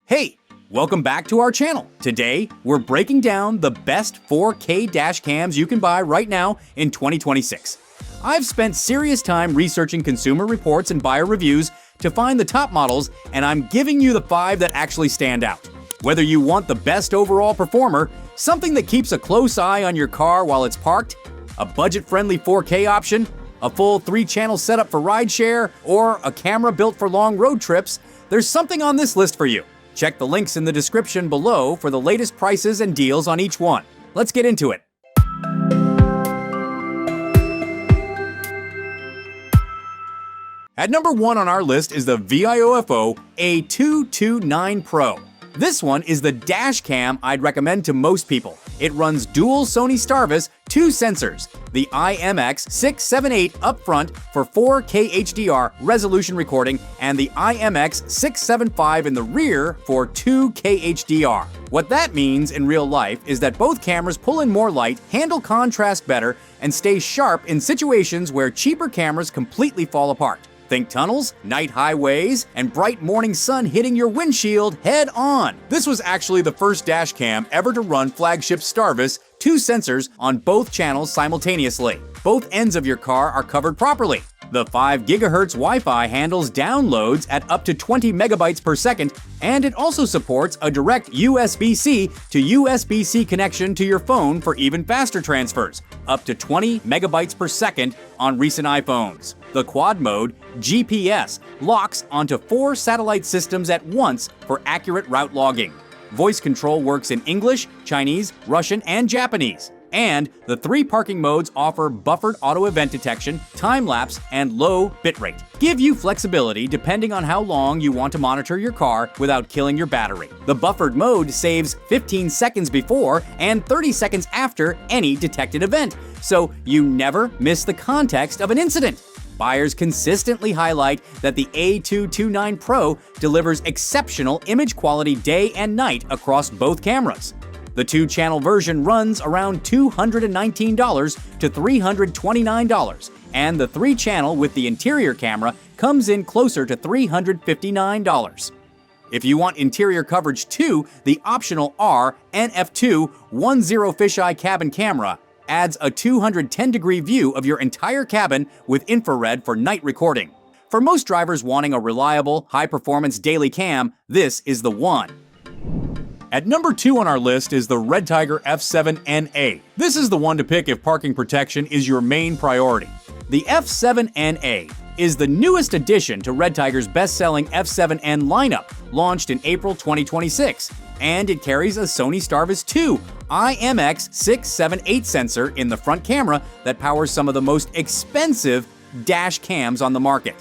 Hey, welcome back to our channel. Today, we're breaking down the best 4K dash cams you can buy right now in 2026. I've spent serious time researching consumer reports and buyer reviews to find the top models, and I'm giving you the 5 that actually stand out. Whether you want the best overall performer, something that keeps a close eye on your car while it's parked, a budget-friendly 4K option, a full 3-channel setup for rideshare, or a camera built for long road trips, there's something on this list for you. Check the links in the description below for the latest prices and deals on each one. Let's get into it. At number 1 on our list is the Viofo A229 Pro. This one is the dash cam I'd recommend to most people. It runs dual Sony Starvis 2 sensors, the IMX678 up front for 4K HDR resolution recording and the IMX675 in the rear for 2K HDR. What that means in real life is that both cameras pull in more light, handle contrast better, and stay sharp in situations where cheaper cameras completely fall apart. Think tunnels, night highways, and bright morning sun hitting your windshield head on. This was actually the first dash cam ever to run flagship Starvis 2 sensors on both channels simultaneously. Both ends of your car are covered properly. The 5 GHz Wi-Fi handles downloads at up to 20 megabytes per second, and it also supports a direct USB-C to USB-C connection to your phone for even faster transfers, up to 20 megabytes per second on recent iPhones. The quad mode, GPS, locks onto 4 satellite systems at once for accurate route logging. Voice control works in English, Chinese, Russian, and Japanese. And the 3 parking modes offer buffered auto event detection, time-lapse, and low bitrate. Give you flexibility depending on how long you want to monitor your car without killing your battery. The buffered mode saves 15 seconds before and 30 seconds after any detected event, so you never miss the context of an incident. Buyers consistently highlight that the A229 Pro delivers exceptional image quality day and night across both cameras. The 2-channel version runs around $219 to $329, and the 3-channel with the interior camera comes in closer to $359. If you want interior coverage too, the optional RNF2 10 fisheye cabin camera adds a 210-degree view of your entire cabin with infrared for night recording. For most drivers wanting a reliable, high-performance daily cam, this is the one. At number 2 on our list is the Red Tiger F7NA. This is the one to pick if parking protection is your main priority. The F7NA is the newest addition to Red Tiger's best-selling F7N lineup, launched in April 2026, and it carries a Sony Starvis 2 IMX678 sensor in the front camera that powers some of the most expensive dash cams on the market.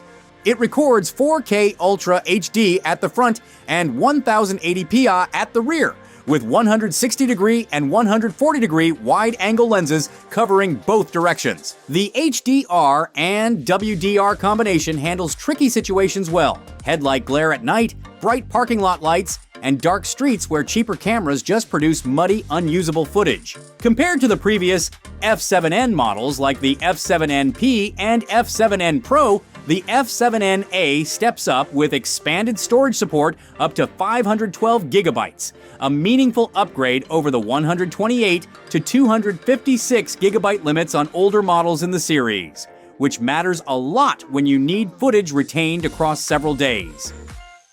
It records 4K Ultra HD at the front and 1080p at the rear, with 160-degree and 140-degree wide-angle lenses covering both directions. The HDR and WDR combination handles tricky situations well: headlight glare at night, bright parking lot lights, and dark streets where cheaper cameras just produce muddy, unusable footage. Compared to the previous F7N models like the F7NP and F7N Pro, the F7NA steps up with expanded storage support up to 512 gigabytes, a meaningful upgrade over the 128 to 256 gigabyte limits on older models in the series, which matters a lot when you need footage retained across several days.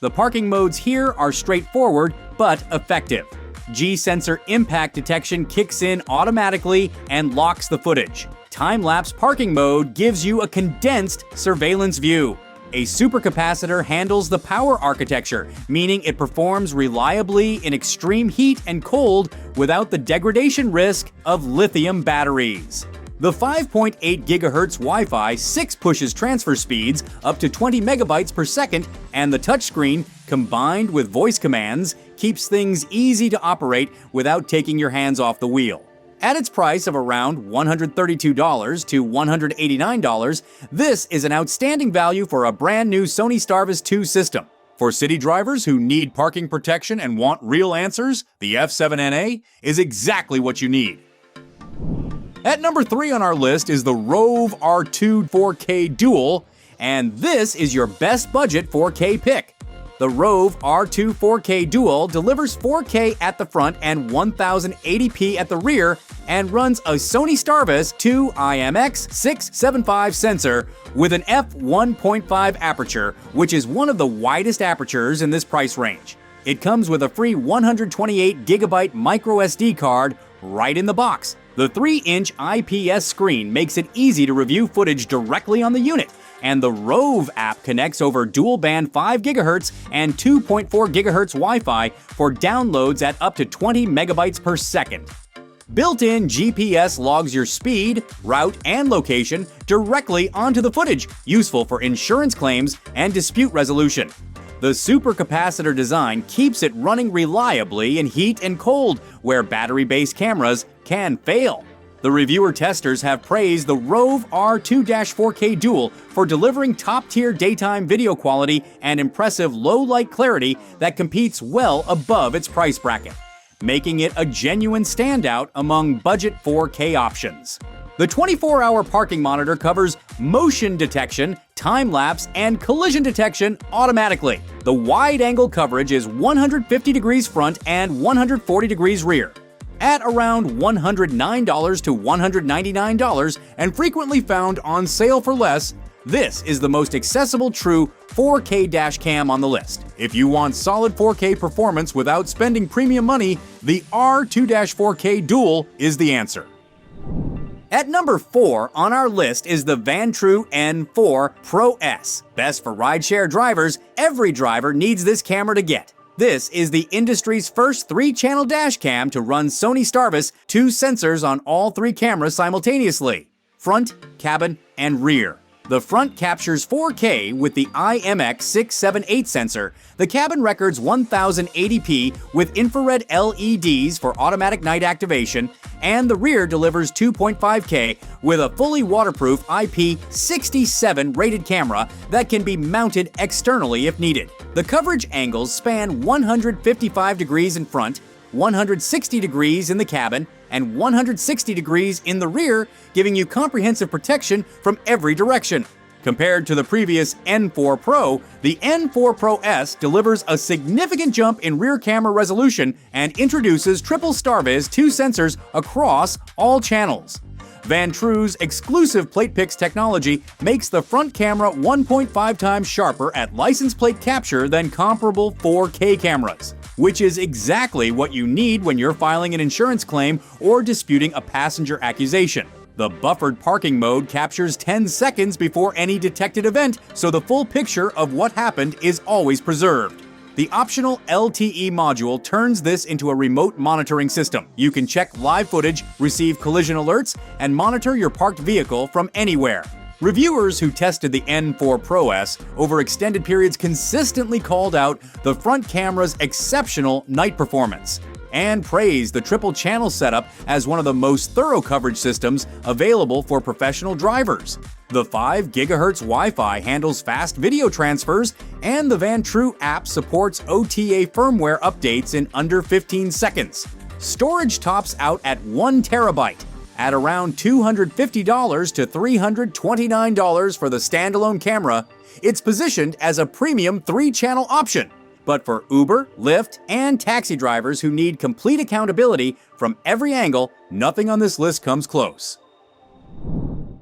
The parking modes here are straightforward but effective. G-sensor impact detection kicks in automatically and locks the footage. Time-lapse parking mode gives you a condensed surveillance view. A supercapacitor handles the power architecture, meaning it performs reliably in extreme heat and cold without the degradation risk of lithium batteries. The 5.8 GHz Wi-Fi 6 pushes transfer speeds up to 20 megabytes per second, and the touchscreen, combined with voice commands, keeps things easy to operate without taking your hands off the wheel. At its price of around $132 to $189, this is an outstanding value for a brand new Sony Starvis 2 system. For city drivers who need parking protection and want real answers, the F7NA is exactly what you need. At number 3 on our list is the Rove R2 4K Dual, and this is your best budget 4K pick. The Rove R2 4K Dual delivers 4K at the front and 1080p at the rear and runs a Sony Starvis 2 IMX675 sensor with an f1.5 aperture, which is one of the widest apertures in this price range. It comes with a free 128GB microSD card right in the box. The 3-inch IPS screen makes it easy to review footage directly on the unit, and the Rove app connects over dual-band 5 GHz and 2.4 GHz Wi-Fi for downloads at up to 20 megabytes per second. Built-in GPS logs your speed, route, and location directly onto the footage, useful for insurance claims and dispute resolution. The supercapacitor design keeps it running reliably in heat and cold, where battery-based cameras can fail. The reviewer testers have praised the Rove R2-4K Dual for delivering top-tier daytime video quality and impressive low-light clarity that competes well above its price bracket, making it a genuine standout among budget 4K options. The 24-hour parking monitor covers motion detection, time-lapse, and collision detection automatically. The wide-angle coverage is 150 degrees front and 140 degrees rear, at around $109 to $199 and frequently found on sale for less. This is the most accessible true 4K dash cam on the list. If you want solid 4K performance without spending premium money, the R2-4K Dual is the answer. At number 4 on our list is the Vantrue N4 Pro S. Best for rideshare drivers, every driver needs this camera to get. This is the industry's first 3-channel dash cam to run Sony Starvis 2 sensors on all 3 cameras simultaneously: front, cabin, and rear. The front captures 4K with the IMX678 sensor. The cabin records 1080p with infrared LEDs for automatic night activation, and the rear delivers 2.5K with a fully waterproof IP67 rated camera that can be mounted externally if needed. The coverage angles span 155 degrees in front, 160 degrees in the cabin, and 160 degrees in the rear, giving you comprehensive protection from every direction. Compared to the previous N4 Pro, the N4 Pro S delivers a significant jump in rear camera resolution and introduces triple Starvis 2 sensors across all channels. Vantrue's exclusive PlatePix technology makes the front camera 1.5 times sharper at license plate capture than comparable 4K cameras, which is exactly what you need when you're filing an insurance claim or disputing a passenger accusation. The buffered parking mode captures 10 seconds before any detected event, so the full picture of what happened is always preserved. The optional LTE module turns this into a remote monitoring system. You can check live footage, receive collision alerts, and monitor your parked vehicle from anywhere. Reviewers who tested the N4 Pro S over extended periods consistently called out the front camera's exceptional night performance and praised the triple channel setup as one of the most thorough coverage systems available for professional drivers. The 5 GHz Wi-Fi handles fast video transfers, and the Vantrue app supports OTA firmware updates in under 15 seconds. Storage tops out at 1 terabyte, at around $250 to $329 for the standalone camera. It's positioned as a premium 3-channel option, but for Uber, Lyft, and taxi drivers who need complete accountability from every angle, nothing on this list comes close.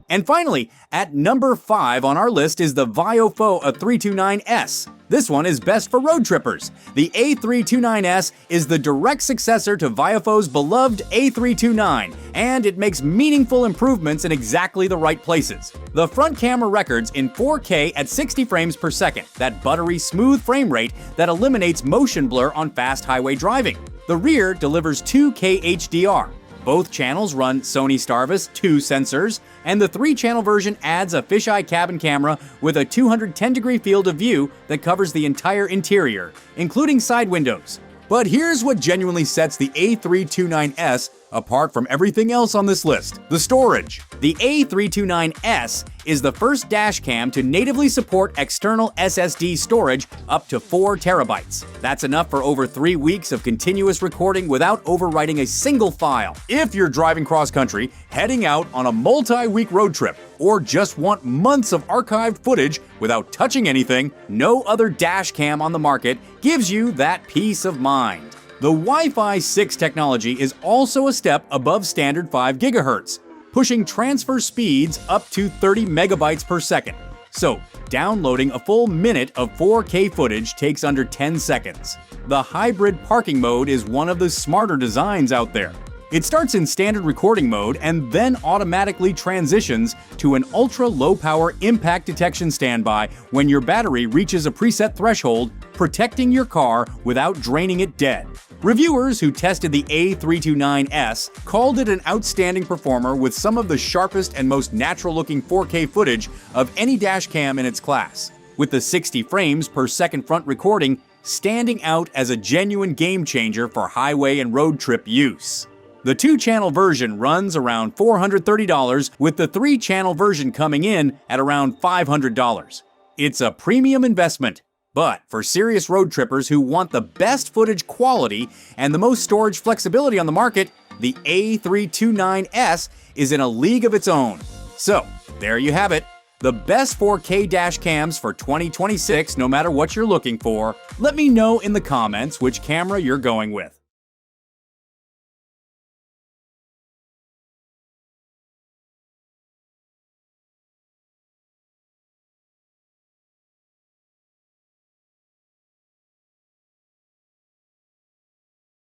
And finally, at number 5 on our list is the Viofo A329S. This one is best for road trippers. The A329S is the direct successor to Viofo's beloved A329, and it makes meaningful improvements in exactly the right places. The front camera records in 4K at 60 frames per second, that buttery smooth frame rate that eliminates motion blur on fast highway driving. The rear delivers 2K HDR. Both channels run Sony Starvis 2 sensors, and the 3-channel version adds a fisheye cabin camera with a 210-degree field of view that covers the entire interior, including side windows. But here's what genuinely sets the A329S apart from everything else on this list. The storage. The A329S is the first dashcam to natively support external SSD storage up to 4 terabytes. That's enough for over 3 weeks of continuous recording without overwriting a single file. If you're driving cross-country, heading out on a multi-week road trip, or just want months of archived footage without touching anything, no other dashcam on the market gives you that peace of mind. The Wi-Fi 6 technology is also a step above standard 5 GHz, pushing transfer speeds up to 30 megabytes per second. So, downloading a full minute of 4K footage takes under 10 seconds. The hybrid parking mode is one of the smarter designs out there. It starts in standard recording mode and then automatically transitions to an ultra-low-power impact detection standby when your battery reaches a preset threshold, protecting your car without draining it dead. Reviewers who tested the A329S called it an outstanding performer with some of the sharpest and most natural-looking 4K footage of any dashcam in its class, with the 60 frames per second front recording standing out as a genuine game-changer for highway and road trip use. The 2-channel version runs around $430, with the 3-channel version coming in at around $500. It's a premium investment, but for serious road trippers who want the best footage quality and the most storage flexibility on the market, the A329S is in a league of its own. So, there you have it. The best 4K dash cams for 2026, no matter what you're looking for. Let me know in the comments which camera you're going with.